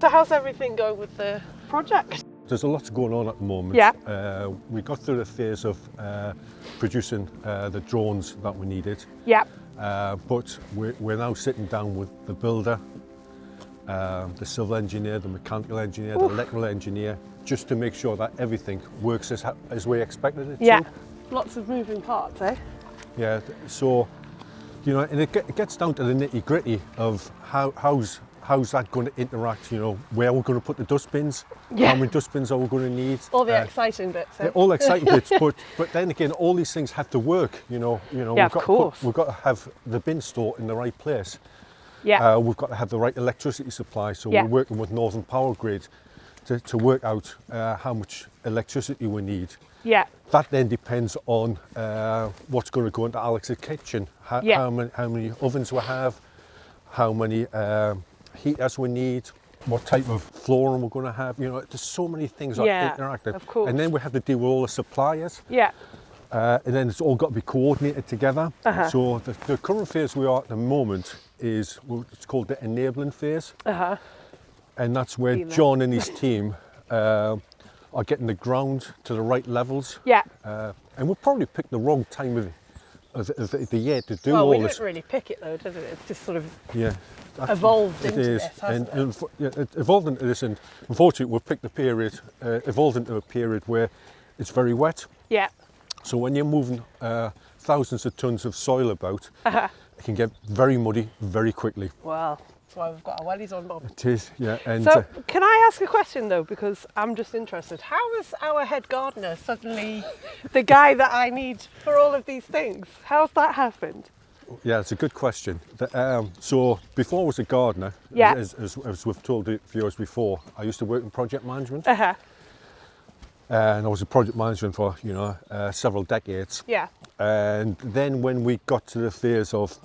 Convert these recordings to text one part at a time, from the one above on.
So how's everything going with the project? There's a lot going on at the moment. Yeah. We got through the phase of producing the drones that we needed. Yeah. But we're now sitting down with the builder, the civil engineer, the mechanical engineer, the electrical engineer, just to make sure that everything works as we expected it to. Lots of moving parts, eh? Yeah, so, you know, and it gets down to the nitty gritty of how's that going to interact, you know, where we're going to put the dustbins, how many dustbins are we going to need. All the exciting bits. Eh? Yeah, all the exciting bits, but then again, all these things have to work, you know. Yeah, We've got to have the bin store in the right place. Yeah. We've got to have the right electricity supply, so we're working with Northern Power Grid to work out how much electricity we need. Yeah. That then depends on what's going to go into Alex's kitchen, how many ovens we have, how many heaters we need, what type of flooring we're going to have. You know, there's so many things that interact. Of course. And then we have to deal with all the suppliers. Yeah. And then it's all got to be coordinated together. So the current phase we are at the moment is it's called the enabling phase. And that's where John and his team are getting the ground to the right levels. Yeah. And we'll probably pick the wrong time of the year to do all well, we this. don't really pick it though, does it? It's just sort of evolved into this, hasn't it? It evolved into this, and unfortunately we've picked the period, evolved into a period where it's very wet. Yeah. So when you're moving thousands of tons of soil about, it can get very muddy very quickly. Well, that's why we've got our wellies on, Bob. It is, yeah. And so can I ask a question though, because I'm just interested. How is our head gardener suddenly the guy that I need for all of these things? How's that happened? yeah, it's a good question. So before I was a gardener, as we've told the viewers before, I used to work in project management. And I was a project manager for, you know, several decades. Yeah. And then when we got to the phase of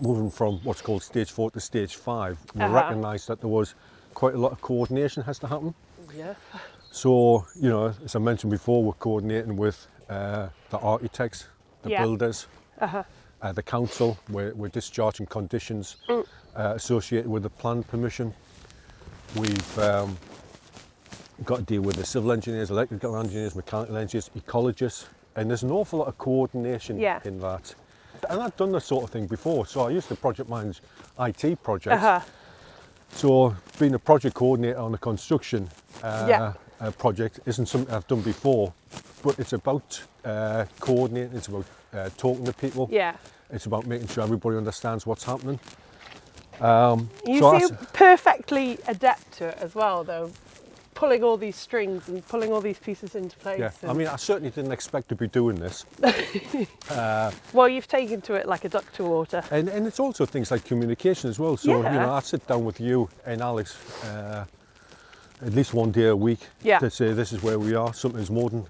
moving from what's called stage 4 to stage 5, we recognised that there was quite a lot of coordination has to happen. Yeah. So, you know, as I mentioned before, we're coordinating with the architects, the builders, the council. We're discharging conditions associated with the plan permission. We've got to deal with the civil engineers, electrical engineers, mechanical engineers, ecologists, and there's an awful lot of coordination in that. And I've done this sort of thing before, so I used to project manage IT projects. So being a project coordinator on a construction project isn't something I've done before, but it's about coordinating, it's about talking to people, it's about making sure everybody understands what's happening. You seem perfectly adept to it as well though, pulling all these strings and pulling all these pieces into place. Yeah, I mean, I certainly didn't expect to be doing this. Well, you've taken to it like a duck to water. And it's also things like communication as well. So, you know, I sit down with you and Alex at least one day a week to say this is where we are. Sometimes more than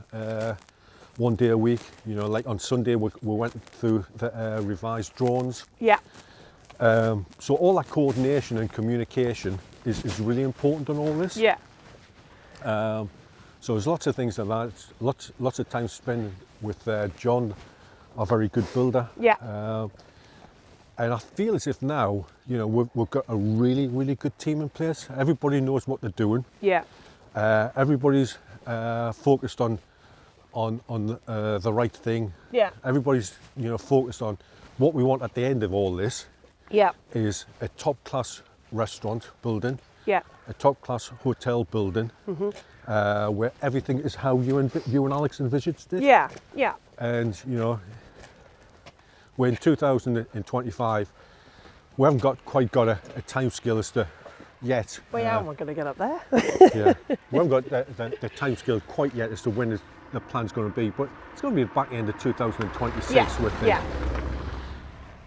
one day a week. You know, like on Sunday we went through the revised drawings. Yeah. So all that coordination and communication is really important on all this. Yeah. So there's lots of things like that. Lots of time spent with John, our very good builder. Yeah. And I feel as if now, you know, we've got a really, really good team in place. Everybody knows what they're doing. Yeah. Everybody's focused on the right thing. Yeah. Everybody's, you know, focused on what we want at the end of all this. Yeah. Is a top-class restaurant building. Yeah. A top-class hotel building, where everything is how you and Alex envisaged it. Yeah, yeah. And you know, we're in 2025. We haven't quite got a time scale as to yet. Well, how am I going to get up there? Yeah, we haven't got the time scale quite yet as to when the plan's going to be, but it's going to be the back end of 2026 with it. Yeah.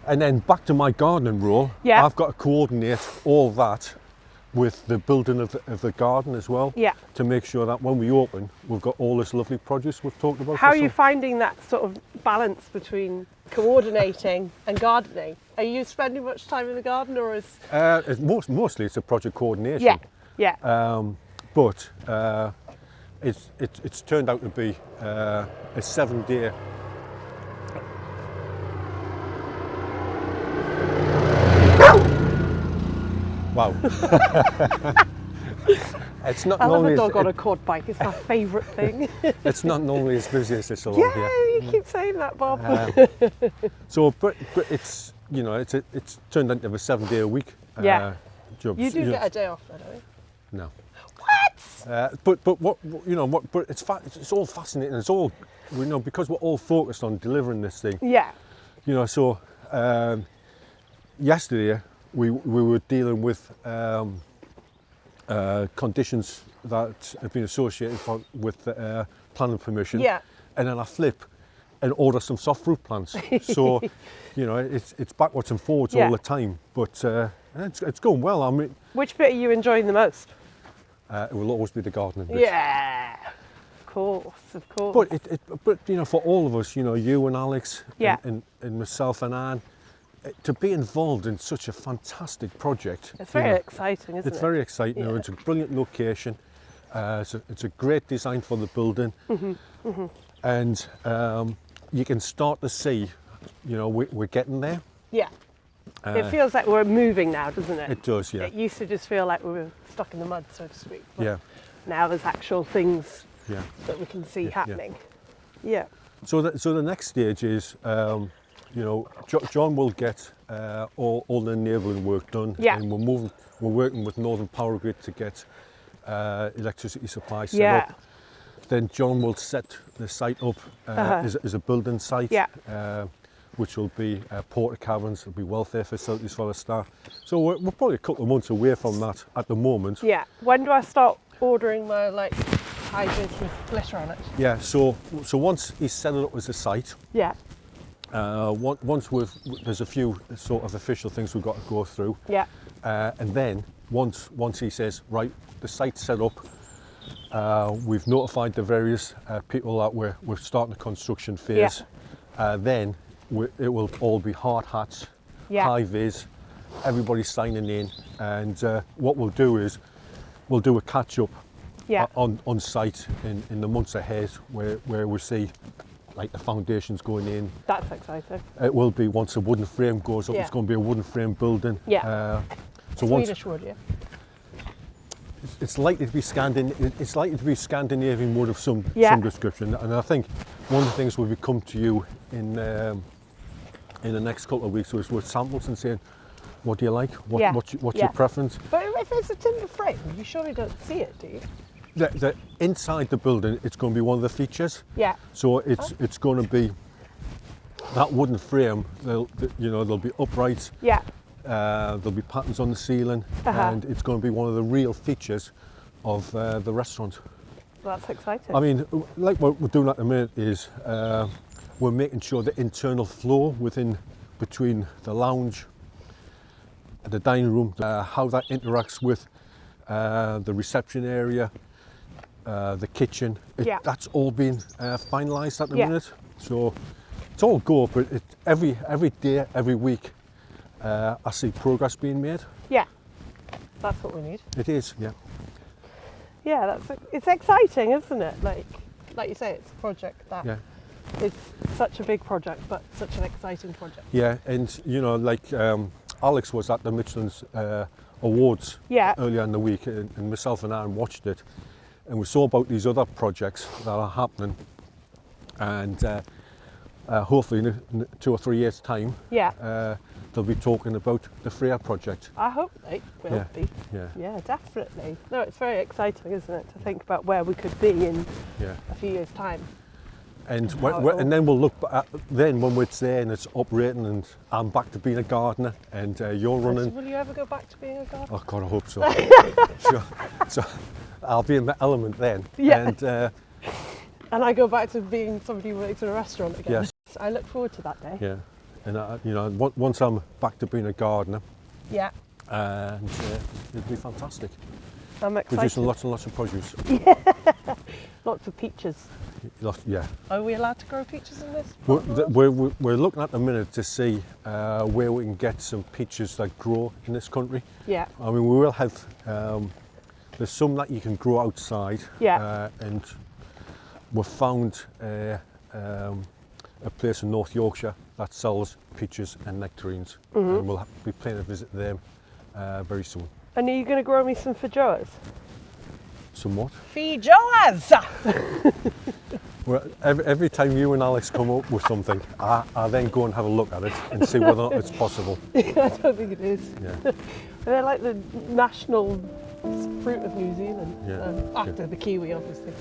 And then back to my gardening role. Yeah. I've got to coordinate all that with the building of the garden as well, to make sure that when we open, we've got all this lovely produce we've talked about. How are you finding that sort of balance between coordinating and gardening? Are you spending much time in the garden, or is mostly it's a project coordination? Yeah, yeah. But it's turned out to be a 7-day. Wow. It's not I love normally a dog on a quad bike. It's my favourite thing. it's not normally as busy as this along Yeah, here. you keep saying that, Bob. So, but it's it's turned into a 7-day-a-week Yeah. job. You do get a day off, though, don't you? No. What? But what but it's all fascinating. It's all because we're all focused on delivering this thing. Yeah. So yesterday we were dealing with conditions that have been associated with planning permission. Yeah. And then I flip and order some soft fruit plants. So it's backwards and forwards all the time. But it's going well. I mean, which bit are you enjoying the most? it will always be the gardening bit. Yeah. Of course. But for all of us, you and Alex, Yeah. and myself and Anne, to be involved in such a fantastic project. It's very exciting, isn't it? It's very exciting. Yeah. It's a brilliant location. It's a great design for the building, and you can start to see, we're getting there. Yeah. It feels like we're moving now, doesn't it? It does, yeah. It used to just feel like we were stuck in the mud, so to speak. But Yeah. now there's actual things Yeah. that we can see Yeah. happening. Yeah. So the next stage is, John will get all the enabling work done. Yeah. And we're working with Northern Power Grid to get electricity supply set Yeah. up. Then John will set the site up as a building site. Yeah. Which will be porta cabins, there'll be welfare facilities for the staff. So we're probably a couple of months away from that at the moment. Yeah. When do I start ordering my hydrants with glitter on it? Yeah, so once he's set it up as a site, Yeah. once there's a few sort of official things we've got to go through. Yeah. And then once he says, right, the site's set up, we've notified the various people that we're starting the construction phase. Then it will all be hard hats, high vis, everybody signing in, and what we'll do is we'll do a catch up on site in the months ahead where we see like the foundations going in. That's exciting. It will be once a wooden frame goes up, Yeah. it's going to be a wooden frame building. Yeah. So Swedish wood, yeah. it's likely to be Scandinavian wood of some description, and I think one of the things we've come to you in the next couple of weeks was with samples and saying, what do you like? What's your preference? But if it's a timber frame, you surely don't see it, do you? The inside the building, it's going to be one of the features. Yeah. So it's going to be that wooden frame. There'll be uprights. Yeah. There'll be patterns on the ceiling, and it's going to be one of the real features of the restaurant. That's exciting. I mean, like what we're doing at the minute is we're making sure the internal flow between the lounge, the dining room, how that interacts with the reception area, the kitchen. That's all been finalised at the minute. So it's all go, but every day, every week, I see progress being made. Yeah, that's what we need. It is, yeah. Yeah, it's exciting, isn't it? Like you say, it's a project that is such a big project, but such an exciting project. Yeah, and Alex was at the Michelin's Awards earlier in the week, and myself and Anne watched it, and we saw about these other projects that are happening, and hopefully in 2 or 3 years' time, they'll be talking about the Freyja project. I hope they will be. Yeah. Yeah, definitely. No, it's very exciting, isn't it, to think about where we could be in a few years' time. And then we'll look at when it's there and it's operating, and I'm back to being a gardener, and you're running. Will you ever go back to being a gardener? Oh God, I hope so. so I'll be in my element then. Yeah. And I go back to being somebody who works in a restaurant again. Yes. I look forward to that day. Yeah. And once I'm back to being a gardener, and it'll be fantastic. I'm excited. Producing lots and lots of produce. Lots of peaches. Yeah. Are we allowed to grow peaches in this? We're looking at the minute to see where we can get some peaches that grow in this country. Yeah. I mean, we will have. There's some that you can grow outside. Yeah. And we've found a place in North Yorkshire that sells peaches and nectarines, and we'll be paying a visit to them very soon. And are you going to grow me some feijoas? Somewhat. Feijoas! Well, every time you and Alex come up with something, I then go and have a look at it and see whether or not it's possible. I don't think it is. Yeah. They're like the national fruit of New Zealand. Yeah. After the kiwi, obviously.